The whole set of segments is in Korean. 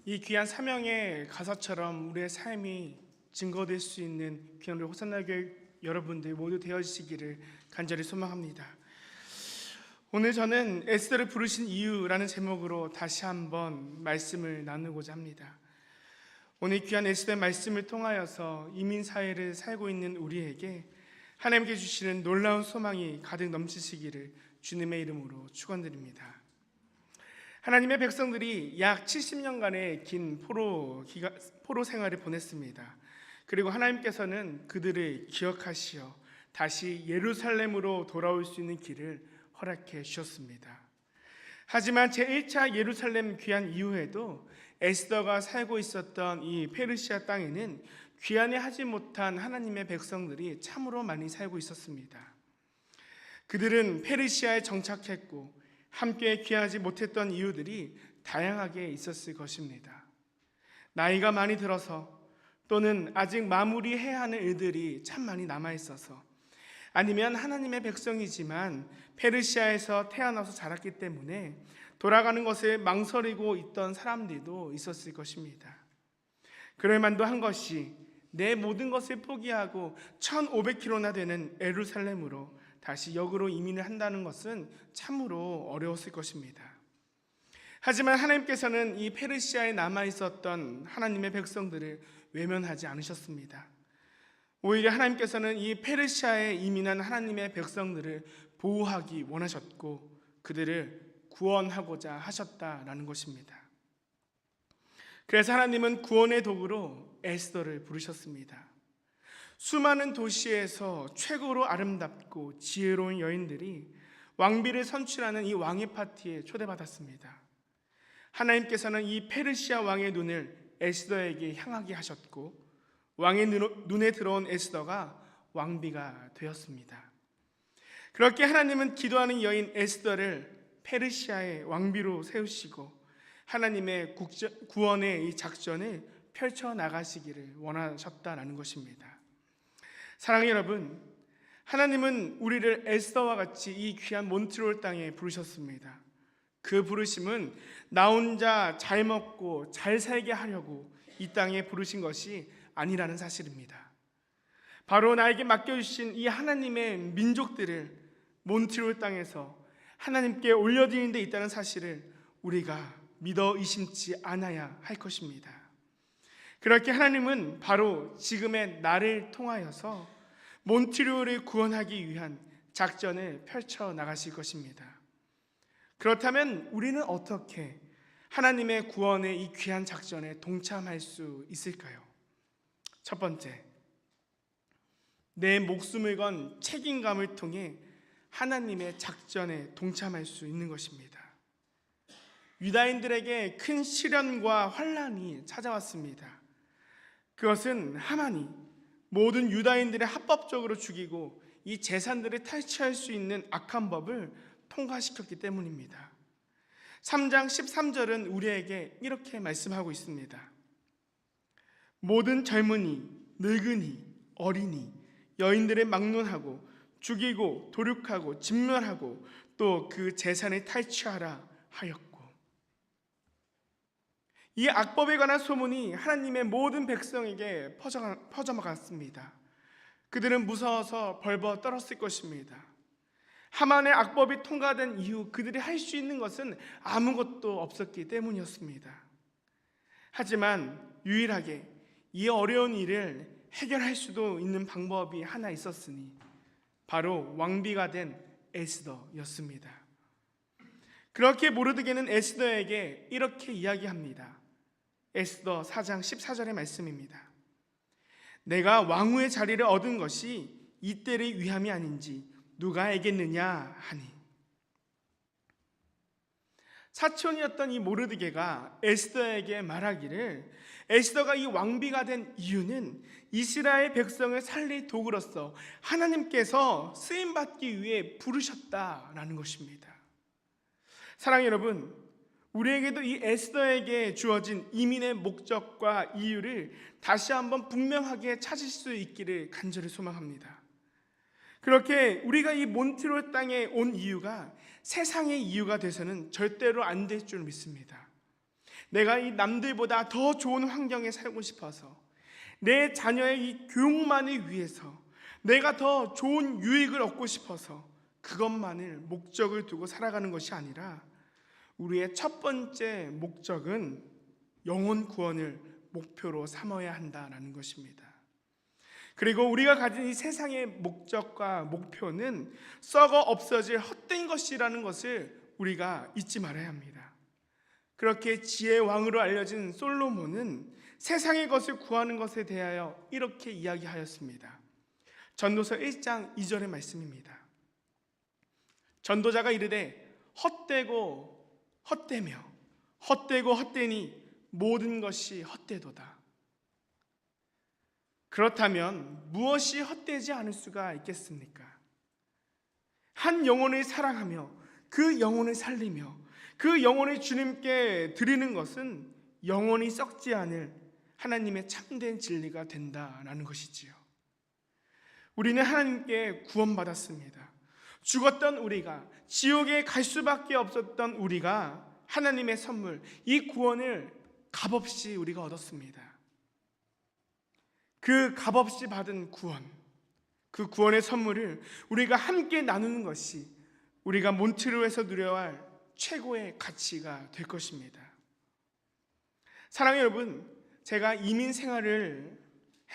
이 귀한 사명의 가사처럼 우리의 삶이 증거될 수 있는 귀한 우리 호산나 교회 여러분들 모두 되어지시기를 간절히 소망합니다. 오늘 저는 에스더를 부르신 이유라는 제목으로 다시 한번 말씀을 나누고자 합니다. 오늘 귀한 에스더의 말씀을 통하여서 이민사회를 살고 있는 우리에게 하나님께 주시는 놀라운 소망이 가득 넘치시기를 주님의 이름으로 축원드립니다. 하나님의 백성들이 약 70년간의 긴 포로 생활을 보냈습니다. 그리고 하나님께서는 그들을 기억하시어 다시 예루살렘으로 돌아올 수 있는 길을 허락해 주셨습니다. 하지만 제1차 예루살렘 귀환 이후에도 에스더가 살고 있었던 이 페르시아 땅에는 귀환을 하지 못한 하나님의 백성들이 참으로 많이 살고 있었습니다. 그들은 페르시아에 정착했고 함께 귀환하지 못했던 이유들이 다양하게 있었을 것입니다. 나이가 많이 들어서, 또는 아직 마무리해야 하는 일들이 참 많이 남아있어서, 아니면 하나님의 백성이지만 페르시아에서 태어나서 자랐기 때문에 돌아가는 것을 망설이고 있던 사람들도 있었을 것입니다. 그럴 만도 한 것이 내 모든 것을 포기하고 1500km나 되는 예루살렘으로 다시 역으로 이민을 한다는 것은 참으로 어려웠을 것입니다. 하지만 하나님께서는 이 페르시아에 남아있었던 하나님의 백성들을 외면하지 않으셨습니다. 오히려 하나님께서는 이 페르시아에 이민한 하나님의 백성들을 보호하기 원하셨고 그들을 구원하고자 하셨다라는 것입니다. 그래서 하나님은 구원의 도구로 에스더를 부르셨습니다. 수많은 도시에서 최고로 아름답고 지혜로운 여인들이 왕비를 선출하는 이 왕의 파티에 초대받았습니다. 하나님께서는 이 페르시아 왕의 눈을 에스더에게 향하게 하셨고 왕의 눈에 들어온 에스더가 왕비가 되었습니다. 그렇게 하나님은 기도하는 여인 에스더를 페르시아의 왕비로 세우시고 하나님의 구원의 이 작전을 펼쳐나가시기를 원하셨다는 것입니다. 사랑하는 여러분, 하나님은 우리를 에스더와 같이 이 귀한 몬트리올 땅에 부르셨습니다. 그 부르심은 나 혼자 잘 먹고 잘 살게 하려고 이 땅에 부르신 것이 아니라는 사실입니다. 바로 나에게 맡겨주신 이 하나님의 민족들을 몬트리올 땅에서 하나님께 올려드리는 데 있다는 사실을 우리가 믿어 의심치 않아야 할 것입니다. 그렇게 하나님은 바로 지금의 나를 통하여서 몬트리올을 구원하기 위한 작전을 펼쳐나가실 것입니다. 그렇다면 우리는 어떻게 하나님의 구원의 이 귀한 작전에 동참할 수 있을까요? 첫 번째, 내 목숨을 건 책임감을 통해 하나님의 작전에 동참할 수 있는 것입니다. 유다인들에게 큰 시련과 환난이 찾아왔습니다. 그것은 하만이 모든 유다인들을 합법적으로 죽이고 이 재산들을 탈취할 수 있는 악한 법을 통과시켰기 때문입니다. 3장 13절은 우리에게 이렇게 말씀하고 있습니다. 모든 젊은이, 늙은이, 어린이, 여인들을 막론하고 죽이고 도륙하고 진멸하고 또 그 재산을 탈취하라 하였고, 이 악법에 관한 소문이 하나님의 모든 백성에게 퍼져나갔습니다. 그들은 무서워서 벌벌 떨었을 것입니다. 하만의 악법이 통과된 이후 그들이 할 수 있는 것은 아무것도 없었기 때문이었습니다. 하지만 유일하게 이 어려운 일을 해결할 수도 있는 방법이 하나 있었으니 바로 왕비가 된 에스더였습니다. 그렇게 모르드게는 에스더에게 이렇게 이야기합니다. 에스더 4장 14절의 말씀입니다. 내가 왕후의 자리를 얻은 것이 이때를 위함이 아닌지 누가 알겠느냐 하니, 사촌이었던 이 모르드게가 에스더에게 말하기를 에스더가 이 왕비가 된 이유는 이스라엘 백성을 살릴 도구로서 하나님께서 쓰임받기 위해 부르셨다라는 것입니다. 사랑하는 여러분, 우리에게도 이 에스더에게 주어진 이민의 목적과 이유를 다시 한번 분명하게 찾을 수 있기를 간절히 소망합니다. 그렇게 우리가 이 몬트리올 땅에 온 이유가 세상의 이유가 돼서는 절대로 안 될 줄 믿습니다. 내가 이 남들보다 더 좋은 환경에 살고 싶어서, 내 자녀의 이 교육만을 위해서 내가 더 좋은 유익을 얻고 싶어서 그것만을 목적을 두고 살아가는 것이 아니라, 우리의 첫 번째 목적은 영혼 구원을 목표로 삼아야 한다라는 것입니다. 그리고 우리가 가진 이 세상의 목적과 목표는 썩어 없어질 헛된 것이라는 것을 우리가 잊지 말아야 합니다. 그렇게 지혜의 왕으로 알려진 솔로몬은 세상의 것을 구하는 것에 대하여 이렇게 이야기하였습니다. 전도서 1장 2절의 말씀입니다. 전도자가 이르되 헛되고 헛되며 헛되고 헛되니 모든 것이 헛되도다. 그렇다면 무엇이 헛되지 않을 수가 있겠습니까? 한 영혼을 사랑하며 그 영혼을 살리며 그 영혼을 주님께 드리는 것은 영원히 썩지 않을 하나님의 참된 진리가 된다라는 것이지요. 우리는 하나님께 구원받았습니다. 죽었던 우리가, 지옥에 갈 수밖에 없었던 우리가 하나님의 선물, 이 구원을 값없이 우리가 얻었습니다. 그 값없이 받은 구원, 그 구원의 선물을 우리가 함께 나누는 것이 우리가 몬트리올에서 누려야 할 최고의 가치가 될 것입니다. 사랑하는 여러분, 제가 이민 생활을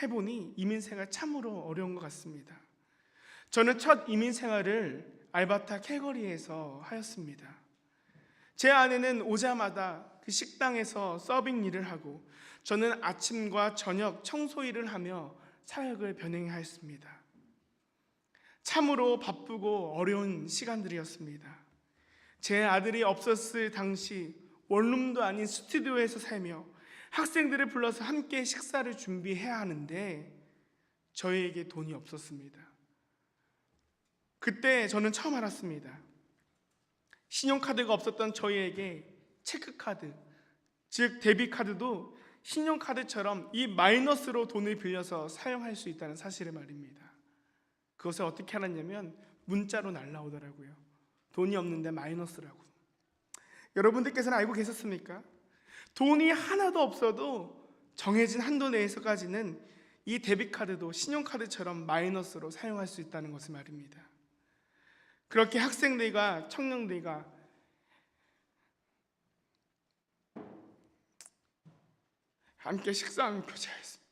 해보니 이민 생활 참으로 어려운 것 같습니다. 저는 첫 이민 생활을 알버타 캘거리에서 하였습니다. 제 아내는 오자마자 그 식당에서 서빙 일을 하고, 저는 아침과 저녁 청소 일을 하며 사역을 병행하였습니다. 참으로 바쁘고 어려운 시간들이었습니다. 제 아들이 없었을 당시 원룸도 아닌 스튜디오에서 살며 학생들을 불러서 함께 식사를 준비해야 하는데 저희에게 돈이 없었습니다. 그때 저는 처음 알았습니다. 신용카드가 없었던 저희에게 체크카드, 즉 데비카드도 신용카드처럼 이 마이너스로 돈을 빌려서 사용할 수 있다는 사실을 말입니다. 그것을 어떻게 알았냐면 문자로 날라오더라고요. 돈이 없는데 마이너스라고. 여러분들께서는 알고 계셨습니까? 돈이 하나도 없어도 정해진 한도 내에서까지는 이 데비카드도 신용카드처럼 마이너스로 사용할 수 있다는 것을 말입니다. 그렇게 학생들과 청년들과 함께 식사하는 교제였습니다.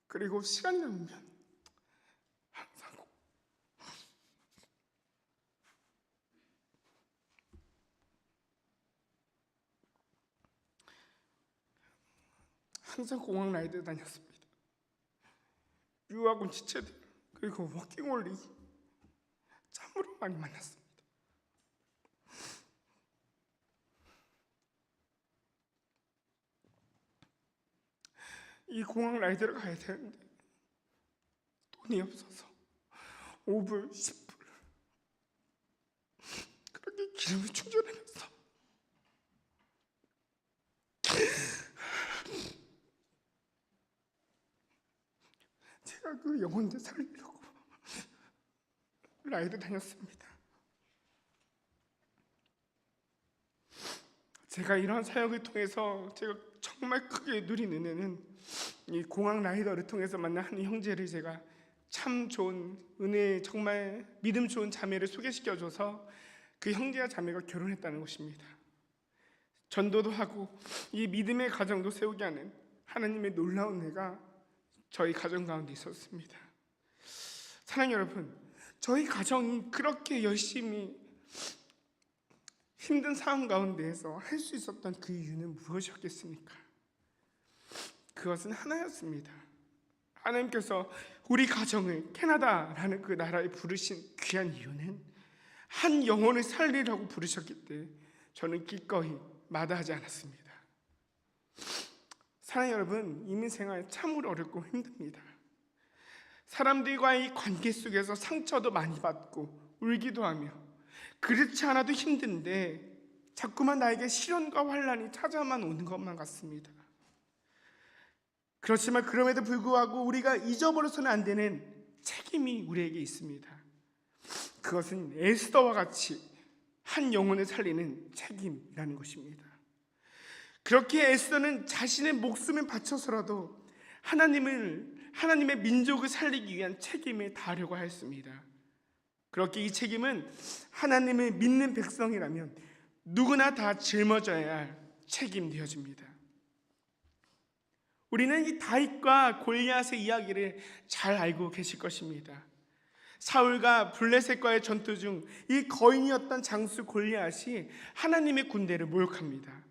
그리고 시간이 남으면 항상 공항 라이드 다녔습니다. 유학원 지체들, 그리고 워킹홀리 참으로 많이 만났습니다. 이 공항 라이드를 가야 되는데 돈이 없어서 5불, 10불 그렇게 기름을 충전하면서 제가 그 영혼들 살리려고 라이드 다녔습니다. 제가 이러한 사역을 통해서 제가 정말 크게 누린 은혜는 이 공항 라이더를 통해서 만난 한 형제를 제가 참 좋은 은혜, 정말 믿음 좋은 자매를 소개시켜줘서 그 형제와 자매가 결혼했다는 것입니다. 전도도 하고 이 믿음의 가정도 세우게 하는 하나님의 놀라운 은혜가 저희 가정 가운데 있었습니다. 사랑하는 여러분, 저희 가정이 그렇게 열심히 힘든 상황 가운데에서 할 수 있었던 그 이유는 무엇이었겠습니까? 그것은 하나였습니다. 하나님께서 우리 가정을 캐나다라는 그 나라에 부르신 귀한 이유는 한 영혼을 살리라고 부르셨기 때문에 저는 기꺼이 마다하지 않았습니다. 사랑하는 여러분, 이민생활 참으로 어렵고 힘듭니다. 사람들과의 관계 속에서 상처도 많이 받고 울기도 하며 그렇지 않아도 힘든데 자꾸만 나에게 시련과 환난이 찾아만 오는 것만 같습니다. 그렇지만 그럼에도 불구하고 우리가 잊어버려서는 안 되는 책임이 우리에게 있습니다. 그것은 에스더와 같이 한 영혼을 살리는 책임이라는 것입니다. 그렇게 에스더는 자신의 목숨을 바쳐서라도 하나님의 민족을 살리기 위한 책임을 다하려고 하였습니다. 그렇게 이 책임은 하나님을 믿는 백성이라면 누구나 다 짊어져야 할 책임 되어집니다. 우리는 이 다윗과 골리앗의 이야기를 잘 알고 계실 것입니다. 사울과 블레셋과의 전투 중 이 거인이었던 장수 골리앗이 하나님의 군대를 모욕합니다.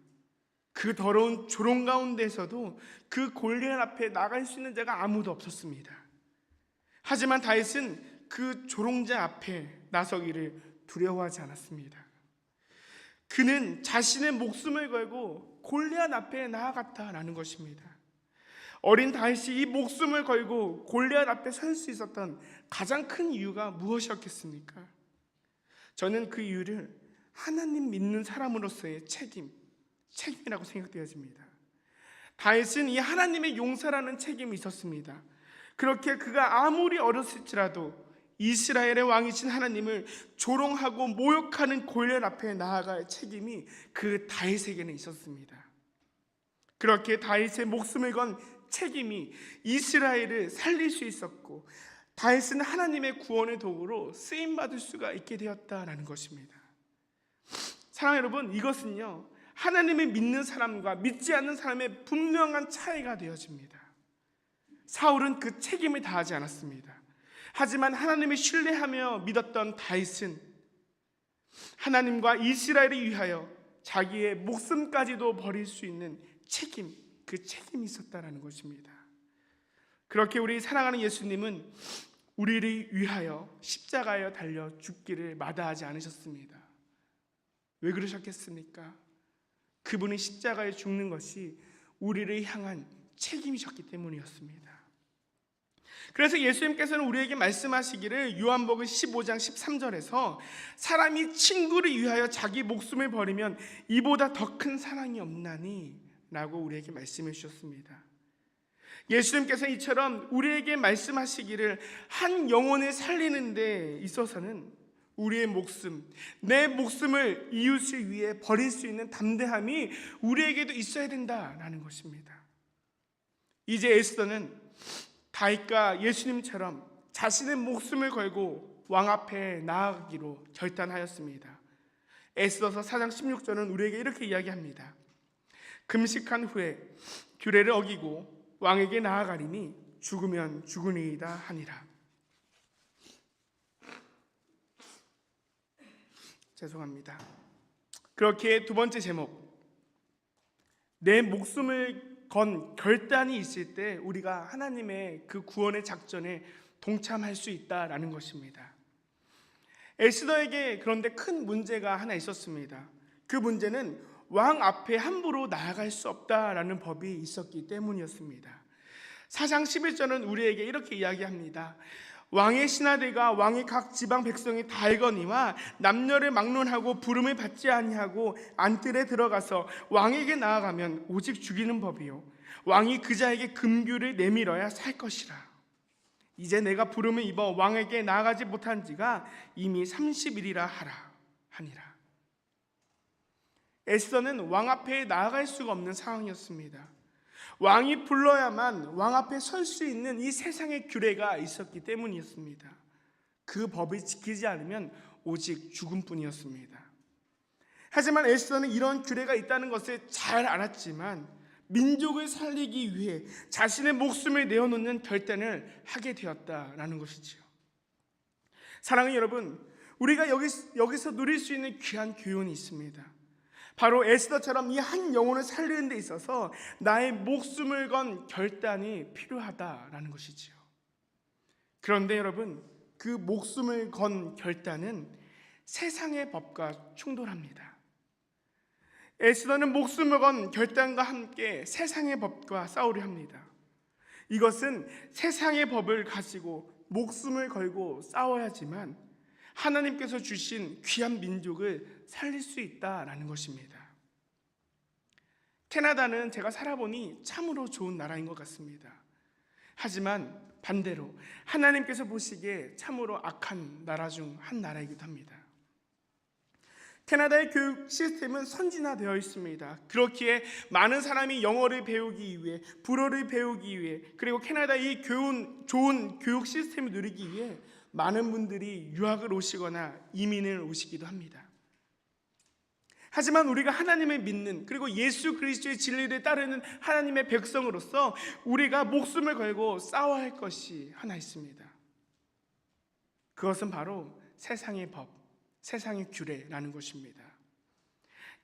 그 더러운 조롱 가운데서도 그 골리앗 앞에 나갈 수 있는 자가 아무도 없었습니다. 하지만 다윗은 그 조롱자 앞에 나서기를 두려워하지 않았습니다. 그는 자신의 목숨을 걸고 골리앗 앞에 나아갔다라는 것입니다. 어린 다윗이 이 목숨을 걸고 골리앗 앞에 설 수 있었던 가장 큰 이유가 무엇이었겠습니까? 저는 그 이유를 하나님 믿는 사람으로서의 책임이라고 생각되어집니다. 다윗은 이 하나님의 용사라는 책임이 있었습니다. 그렇게 그가 아무리 어렸을지라도 이스라엘의 왕이신 하나님을 조롱하고 모욕하는 골리앗 앞에 나아갈 책임이 그 다윗에게는 있었습니다. 그렇게 다윗의 목숨을 건 책임이 이스라엘을 살릴 수 있었고 다윗은 하나님의 구원의 도구로 쓰임받을 수가 있게 되었다라는 것입니다. 사랑하는 여러분, 이것은요 하나님을 믿는 사람과 믿지 않는 사람의 분명한 차이가 되어집니다. 사울은 그 책임을 다하지 않았습니다. 하지만 하나님을 신뢰하며 믿었던 다윗은 하나님과 이스라엘을 위하여 자기의 목숨까지도 버릴 수 있는 그 책임이 있었다라는 것입니다. 그렇게 우리 사랑하는 예수님은 우리를 위하여 십자가에 달려 죽기를 마다하지 않으셨습니다. 왜 그러셨겠습니까? 그분이 십자가에 죽는 것이 우리를 향한 책임이셨기 때문이었습니다. 그래서 예수님께서는 우리에게 말씀하시기를 요한복음 15장 13절에서 사람이 친구를 위하여 자기 목숨을 버리면 이보다 더 큰 사랑이 없나니 라고 우리에게 말씀해 주셨습니다. 예수님께서 이처럼 우리에게 말씀하시기를 한 영혼을 살리는 데 있어서는 우리의 목숨, 내 목숨을 이웃을 위해 버릴 수 있는 담대함이 우리에게도 있어야 된다라는 것입니다. 이제 에스더는 다윗과 예수님처럼 자신의 목숨을 걸고 왕 앞에 나아가기로 결단하였습니다. 에스더서 4장 16절은 우리에게 이렇게 이야기합니다. 금식한 후에 규례를 어기고 왕에게 나아가리니 죽으면 죽으리이다 하니라. 죄송합니다. 그렇게 두 번째 제목, 내 목숨을 건 결단이 있을 때 우리가 하나님의 그 구원의 작전에 동참할 수 있다라는 것입니다. 에스더에게 그런데 큰 문제가 하나 있었습니다. 그 문제는 왕 앞에 함부로 나아갈 수 없다라는 법이 있었기 때문이었습니다. 4장 11절은 우리에게 이렇게 이야기합니다. 왕의 신하들과 왕의 각 지방 백성이 다 알거니와 남녀를 막론하고 부름을 받지 아니하고 안뜰에 들어가서 왕에게 나아가면 오직 죽이는 법이요 왕이 그 자에게 금규를 내밀어야 살 것이라. 이제 내가 부름을 입어 왕에게 나아가지 못한 지가 이미 30일이라 하니라. 에스더는 왕 앞에 나아갈 수가 없는 상황이었습니다. 왕이 불러야만 왕 앞에 설 수 있는 이 세상의 규례가 있었기 때문이었습니다. 그 법을 지키지 않으면 오직 죽음뿐이었습니다. 하지만 에스더는 이런 규례가 있다는 것을 잘 알았지만 민족을 살리기 위해 자신의 목숨을 내어놓는 결단을 하게 되었다라는 것이지요. 사랑하는 여러분, 우리가 여기서 누릴 수 있는 귀한 교훈이 있습니다. 바로 에스더처럼 이 한 영혼을 살리는 데 있어서 나의 목숨을 건 결단이 필요하다라는 것이지요. 그런데 여러분, 그 목숨을 건 결단은 세상의 법과 충돌합니다. 에스더는 목숨을 건 결단과 함께 세상의 법과 싸우려 합니다. 이것은 세상의 법을 가지고 목숨을 걸고 싸워야지만 하나님께서 주신 귀한 민족을 살릴 수 있다라는 것입니다. 캐나다는 제가 살아보니 참으로 좋은 나라인 것 같습니다. 하지만 반대로 하나님께서 보시기에 참으로 악한 나라 중 한 나라이기도 합니다. 캐나다의 교육 시스템은 선진화되어 있습니다. 그렇기에 많은 사람이 영어를 배우기 위해, 불어를 배우기 위해, 그리고 캐나다의 좋은 교육 시스템을 누리기 위해 많은 분들이 유학을 오시거나 이민을 오시기도 합니다. 하지만 우리가 하나님을 믿는, 그리고 예수 그리스도의 진리를 따르는 하나님의 백성으로서 우리가 목숨을 걸고 싸워야 할 것이 하나 있습니다. 그것은 바로 세상의 법, 세상의 규례라는 것입니다.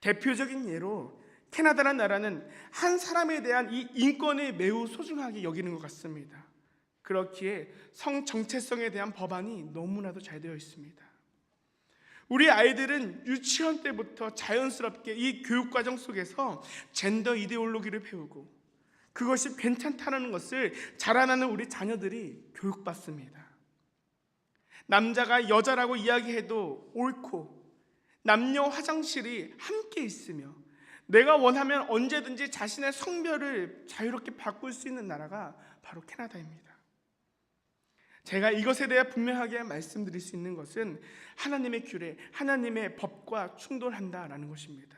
대표적인 예로 캐나다라는 나라는 한 사람에 대한 이 인권을 매우 소중하게 여기는 것 같습니다. 그렇기에 성 정체성에 대한 법안이 너무나도 잘 되어 있습니다. 우리 아이들은 유치원 때부터 자연스럽게 이 교육과정 속에서 젠더 이데올로기를 배우고 그것이 괜찮다는 것을 자라나는 우리 자녀들이 교육받습니다. 남자가 여자라고 이야기해도 옳고, 남녀 화장실이 함께 있으며 내가 원하면 언제든지 자신의 성별을 자유롭게 바꿀 수 있는 나라가 바로 캐나다입니다. 제가 이것에 대해 분명하게 말씀드릴 수 있는 것은 하나님의 규례, 하나님의 법과 충돌한다라는 것입니다.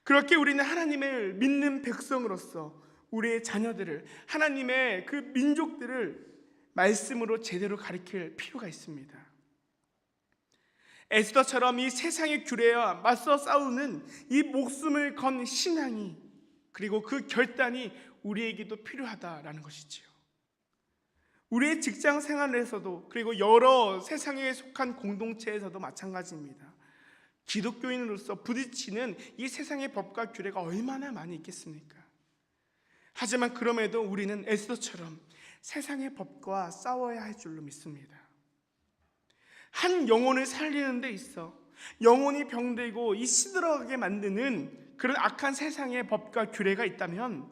그렇게 우리는 하나님을 믿는 백성으로서 우리의 자녀들을, 하나님의 그 민족들을 말씀으로 제대로 가르칠 필요가 있습니다. 에스더처럼 이 세상의 규례와 맞서 싸우는 이 목숨을 건 신앙이, 그리고 그 결단이 우리에게도 필요하다라는 것이지요. 우리의 직장 생활에서도, 그리고 여러 세상에 속한 공동체에서도 마찬가지입니다. 기독교인으로서 부딪히는 이 세상의 법과 규례가 얼마나 많이 있겠습니까? 하지만 그럼에도 우리는 에스더처럼 세상의 법과 싸워야 할 줄로 믿습니다. 한 영혼을 살리는 데 있어 영혼이 병들고 이 시들어가게 만드는 그런 악한 세상의 법과 규례가 있다면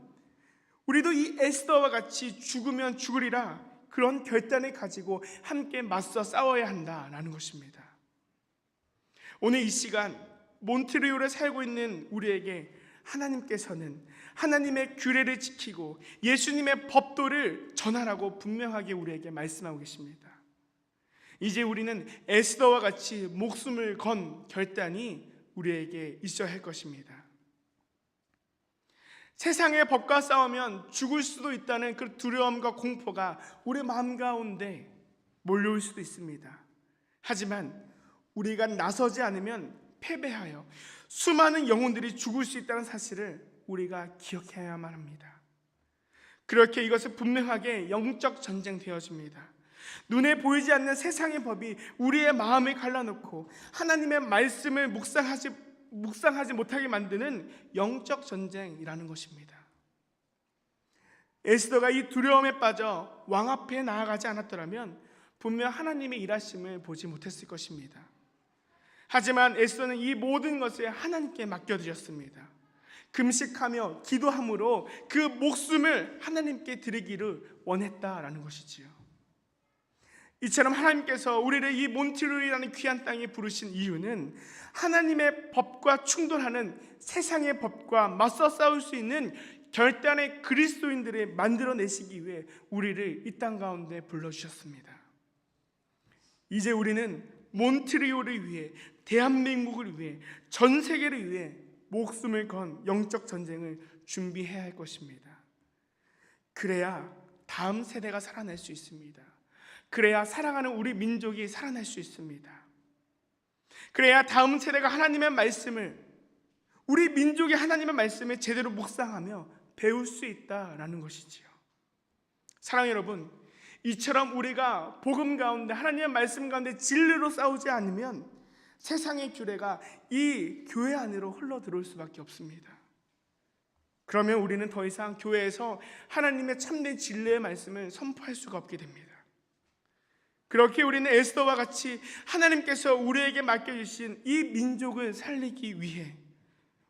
우리도 이 에스더와 같이 죽으면 죽으리라 그런 결단을 가지고 함께 맞서 싸워야 한다라는 것입니다. 오늘 이 시간 몬트리올에 살고 있는 우리에게 하나님께서는 하나님의 규례를 지키고 예수님의 법도를 전하라고 분명하게 우리에게 말씀하고 계십니다. 이제 우리는 에스더와 같이 목숨을 건 결단이 우리에게 있어야 할 것입니다. 세상의 법과 싸우면 죽을 수도 있다는 그 두려움과 공포가 우리 마음 가운데 몰려올 수도 있습니다. 하지만 우리가 나서지 않으면 패배하여 수많은 영혼들이 죽을 수 있다는 사실을 우리가 기억해야만 합니다. 그렇게 이것은 분명하게 영적 전쟁 되어집니다. 눈에 보이지 않는 세상의 법이 우리의 마음을 갈라놓고 하나님의 말씀을 묵상하지 못하게 만드는 영적 전쟁이라는 것입니다. 에스더가 이 두려움에 빠져 왕 앞에 나아가지 않았더라면 분명 하나님의 일하심을 보지 못했을 것입니다. 하지만 에스더는 이 모든 것을 하나님께 맡겨드렸습니다. 금식하며 기도함으로 그 목숨을 하나님께 드리기를 원했다라는 것이지요. 이처럼 하나님께서 우리를 이 몬트리올이라는 귀한 땅에 부르신 이유는 하나님의 법과 충돌하는 세상의 법과 맞서 싸울 수 있는 결단의 그리스도인들을 만들어내시기 위해 우리를 이 땅 가운데 불러주셨습니다. 이제 우리는 몬트리올을 위해, 대한민국을 위해, 전 세계를 위해 목숨을 건 영적 전쟁을 준비해야 할 것입니다. 그래야 다음 세대가 살아날 수 있습니다. 그래야 사랑하는 우리 민족이 살아날 수 있습니다. 그래야 다음 세대가 하나님의 말씀을, 우리 민족이 하나님의 말씀을 제대로 묵상하며 배울 수 있다라는 것이지요. 사랑하는 여러분, 이처럼 우리가 복음 가운데, 하나님의 말씀 가운데 진리로 싸우지 않으면 세상의 규례가 이 교회 안으로 흘러 들어올 수밖에 없습니다. 그러면 우리는 더 이상 교회에서 하나님의 참된 진리의 말씀을 선포할 수가 없게 됩니다. 그렇게 우리는 에스더와 같이 하나님께서 우리에게 맡겨주신 이 민족을 살리기 위해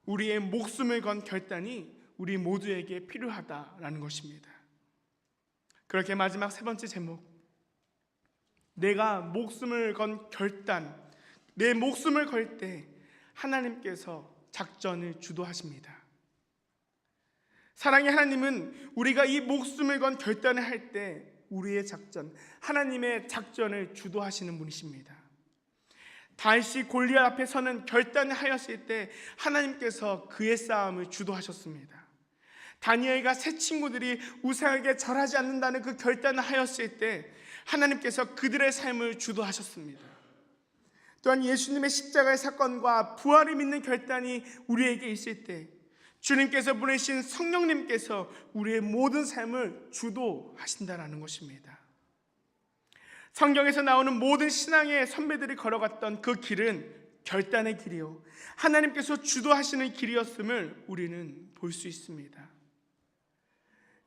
우리의 목숨을 건 결단이 우리 모두에게 필요하다라는 것입니다. 그렇게 마지막 세 번째 제목, 내가 목숨을 건 결단, 내 목숨을 걸 때 하나님께서 작전을 주도하십니다. 사랑의 하나님은 우리가 이 목숨을 건 결단을 할 때 우리의 작전, 하나님의 작전을 주도하시는 분이십니다. 다윗이 골리앗 앞에 서는 결단을 하였을 때 하나님께서 그의 싸움을 주도하셨습니다. 다니엘과 세 친구들이 우상에게 절하지 않는다는 그 결단을 하였을 때 하나님께서 그들의 삶을 주도하셨습니다. 또한 예수님의 십자가의 사건과 부활을 믿는 결단이 우리에게 있을 때 주님께서 보내신 성령님께서 우리의 모든 삶을 주도하신다는 것입니다. 성경에서 나오는 모든 신앙의 선배들이 걸어갔던 그 길은 결단의 길이요, 하나님께서 주도하시는 길이었음을 우리는 볼 수 있습니다.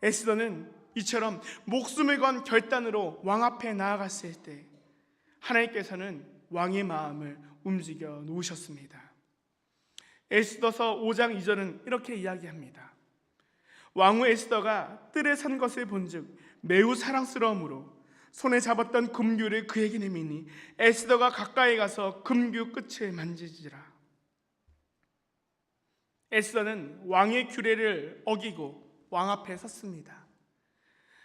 에스더는 이처럼 목숨을 건 결단으로 왕 앞에 나아갔을 때 하나님께서는 왕의 마음을 움직여 놓으셨습니다. 에스더서 5장 2절은 이렇게 이야기합니다. 왕후 에스더가 뜰에 선 것을 본즉 매우 사랑스러움으로 손에 잡았던 금규를 그에게 내미니 에스더가 가까이 가서 금규 끝을 만지지라. 에스더는 왕의 규례를 어기고 왕 앞에 섰습니다.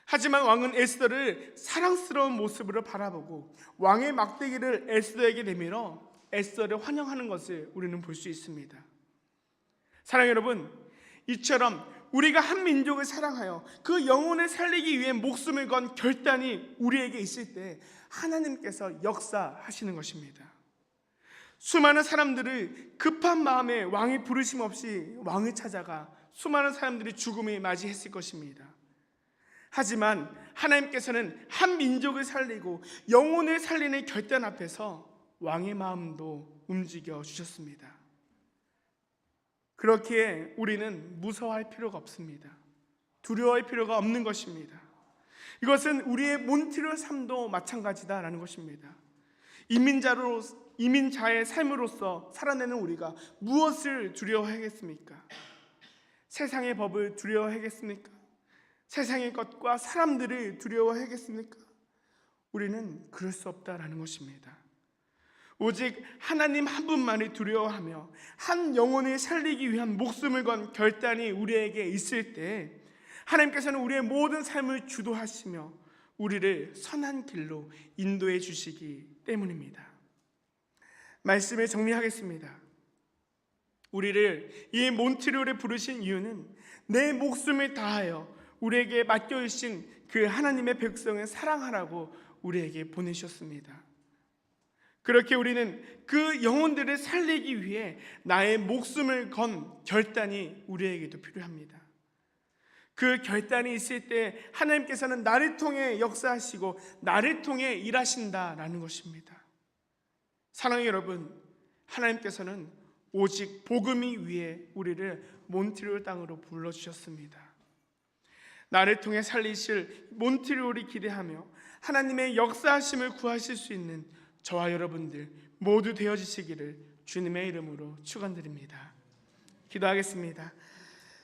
하지만 왕은 에스더를 사랑스러운 모습으로 바라보고 왕의 막대기를 에스더에게 내밀어 에스더를 환영하는 것을 우리는 볼 수 있습니다. 사랑하는 여러분, 이처럼 우리가 한 민족을 사랑하여 그 영혼을 살리기 위해 목숨을 건 결단이 우리에게 있을 때 하나님께서 역사하시는 것입니다. 수많은 사람들을 급한 마음에 왕이 부르심 없이 왕을 찾아가 수많은 사람들이 죽음을 맞이했을 것입니다. 하지만 하나님께서는 한 민족을 살리고 영혼을 살리는 결단 앞에서 왕의 마음도 움직여 주셨습니다. 그렇기에 우리는 무서워할 필요가 없습니다. 두려워할 필요가 없는 것입니다. 이것은 우리의 몬트리올 삶도 마찬가지다라는 것입니다. 이민자의 삶으로서 살아내는 우리가 무엇을 두려워하겠습니까? 세상의 법을 두려워하겠습니까? 세상의 것과 사람들을 두려워하겠습니까? 우리는 그럴 수 없다라는 것입니다. 오직 하나님 한 분만을 두려워하며 한 영혼을 살리기 위한 목숨을 건 결단이 우리에게 있을 때 하나님께서는 우리의 모든 삶을 주도하시며 우리를 선한 길로 인도해 주시기 때문입니다. 말씀을 정리하겠습니다. 우리를 이 몬트리올에 부르신 이유는 내 목숨을 다하여 우리에게 맡겨주신 그 하나님의 백성을 사랑하라고 우리에게 보내셨습니다. 그렇게 우리는 그 영혼들을 살리기 위해 나의 목숨을 건 결단이 우리에게도 필요합니다. 그 결단이 있을 때 하나님께서는 나를 통해 역사하시고 나를 통해 일하신다라는 것입니다. 사랑하는 여러분, 하나님께서는 오직 복음이 위해 우리를 몬트리올 땅으로 불러주셨습니다. 나를 통해 살리실 몬트리올이 기대하며 하나님의 역사하심을 구하실 수 있는 저와 여러분들 모두 되어지시기를 주님의 이름으로 축원드립니다. 기도하겠습니다.